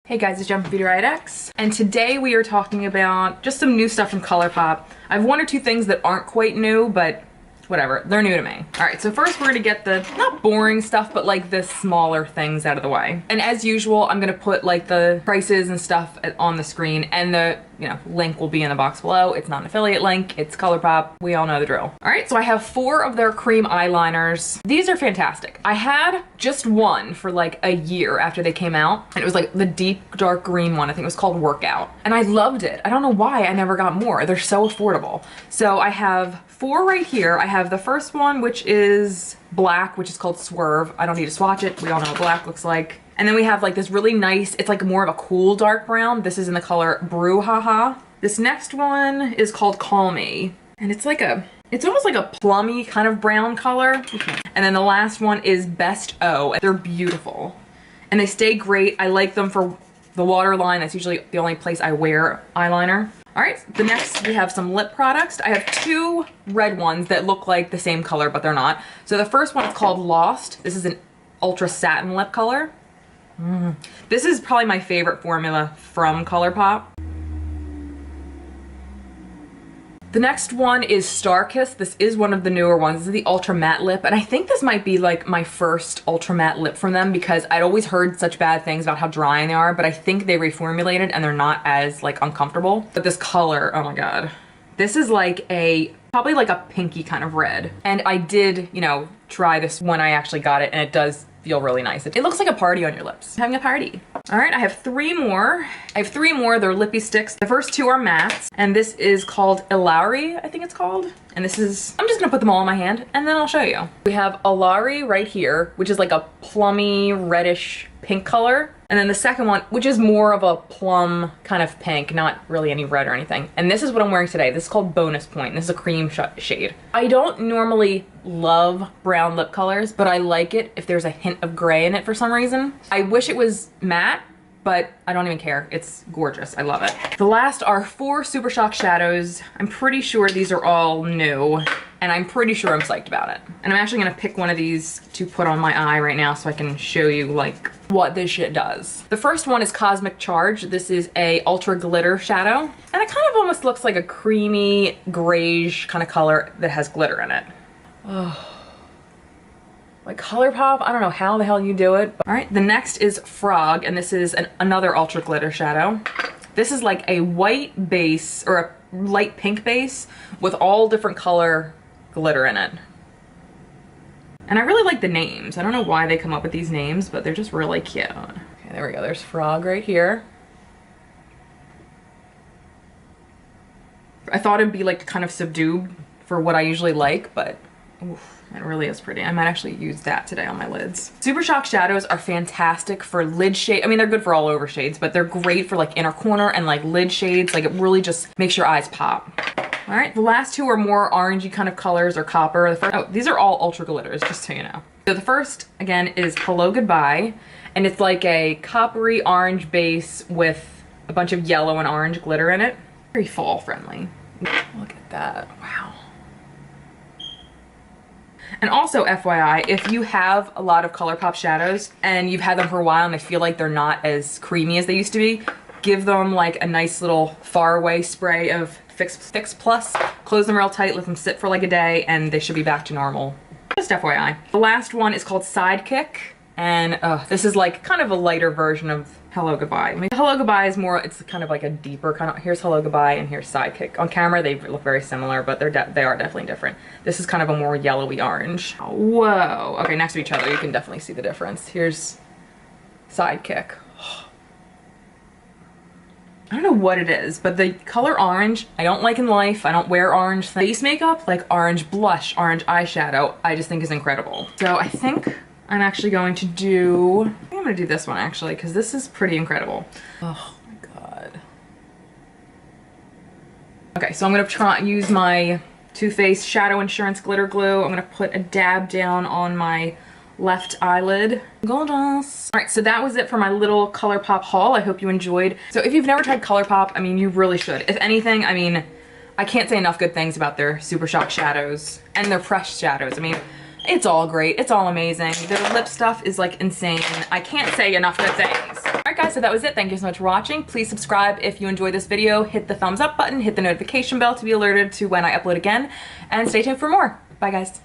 Hey guys, it's Jen from beautyriotx, and today we are talking about just some new stuff from ColourPop. I have one or two things that aren't quite new, but whatever, they're new to me. Alright, so first we're gonna get the, not boring stuff, but like the smaller things out of the way. And as usual, I'm gonna put like the prices and stuff on the screen, and the link will be in the box below. It's not an affiliate link, it's ColourPop. We all know the drill. Alright, so I have 4 of their cream eyeliners. These are fantastic. I had just one for like a year after they came out, and it was like the deep dark green one. I think it was called Workout. And I loved it. I don't know why I never got more. They're so affordable. So I have 4 right here. I have the first one, which is black, which is called Swerve. I don't need to swatch it. We all know what black looks like. And then we have like this really nice, it's like more of a cool dark brown. This is in the color Brouhaha. This next one is called Call Me. And it's like it's almost like a plummy kind of brown color. And then the last one is Best O. They're beautiful. And they stay great. I like them for the waterline. That's usually the only place I wear eyeliner. All right, the next we have some lip products. I have 2 red ones that look like the same color, but they're not. So the first one is called Lost. This is an ultra satin lip color. This is probably my favorite formula from ColourPop. The next one is Starkiss. This is one of the newer ones. This is the ultra matte lip, and I think this might be like my first ultra matte lip from them because I'd always heard such bad things about how drying they are, but I think they reformulated and they're not as like uncomfortable. But this color, oh my god. This is like probably like a pinky kind of red. And I did, try this when I actually got it, and it does feel really nice. It looks like a party on your lips. Having a party. All right, I have 3 more. I have 3 more, they're lippy sticks. The first 2 are mattes, and this is called Ilari, I think it's called. And this is, I'm just gonna put them all in my hand, and then I'll show you. We have Ilari right here, which is like a plummy, reddish pink color. And then the second one, which is more of a plum kind of pink, not really any red or anything. And this is what I'm wearing today. This is called Bonus Point. This is a cream shade. I don't normally love brown lip colors, but I like it if there's a hint of gray in it for some reason. I wish it was matte, but I don't even care. It's gorgeous. I love it. The last are 4 Super Shock shadows. I'm pretty sure these are all new, and I'm pretty sure I'm psyched about it. And I'm actually gonna pick one of these to put on my eye right now so I can show you like what this shit does. The first one is Cosmic Charge. This is a ultra glitter shadow, and it kind of almost looks like a creamy grayish kind of color that has glitter in it. Oh. Like ColourPop, I don't know how the hell you do it. All right, the next is Frog, and this is another ultra glitter shadow. This is like a white base, or a light pink base, with all different color glitter in it. And I really like the names. I don't know why they come up with these names, but they're just really cute. Okay, there we go, there's Frog right here. I thought it'd be like kind of subdued for what I usually like, but oof. It really is pretty. I might actually use that today on my lids. Super Shock shadows are fantastic for lid shade. I mean, they're good for all over shades, but they're great for like inner corner and like lid shades. Like it really just makes your eyes pop. All right, the last 2 are more orangey kind of colors or copper. These are all ultra glitters, just so you know. So the first, again, is Hello Goodbye, and it's like a coppery orange base with a bunch of yellow and orange glitter in it. Very fall friendly. Look at that, wow. And also, FYI, if you have a lot of ColourPop shadows and you've had them for a while and they feel like they're not as creamy as they used to be, give them like a nice little faraway spray of Fix Plus. Close them real tight, let them sit for like a day, and they should be back to normal. Just FYI. The last one is called Sidekick, and this is like kind of a lighter version of Hello Goodbye. I mean, Hello Goodbye is more, it's kind of like a deeper kind of, here's Hello Goodbye and here's Sidekick. On camera they look very similar, but they are definitely different. This is kind of a more yellowy orange. Whoa, okay, next to each other you can definitely see the difference. Here's Sidekick. I don't know what it is, but the color orange, I don't like in life. I don't wear orange face makeup, like orange blush, orange eyeshadow, I just think is incredible. So I think I'm actually going to do, I think I'm gonna do this one actually, because this is pretty incredible. Oh my god. Okay, so I'm gonna try and use my Too Faced Shadow Insurance Glitter Glue. I'm gonna put a dab down on my left eyelid. Gorgeous. All right, so that was it for my little ColourPop haul. I hope you enjoyed. So if you've never tried ColourPop, I mean, you really should. If anything, I mean, I can't say enough good things about their Super Shock shadows and their pressed shadows. I mean, It's all great. It's all amazing. Their lip stuff is like insane. I can't say enough good things. Alright guys, so that was it. Thank you so much for watching. Please subscribe if you enjoyed this video. Hit the thumbs up button, hit the notification bell to be alerted to when I upload again, and stay tuned for more. Bye guys.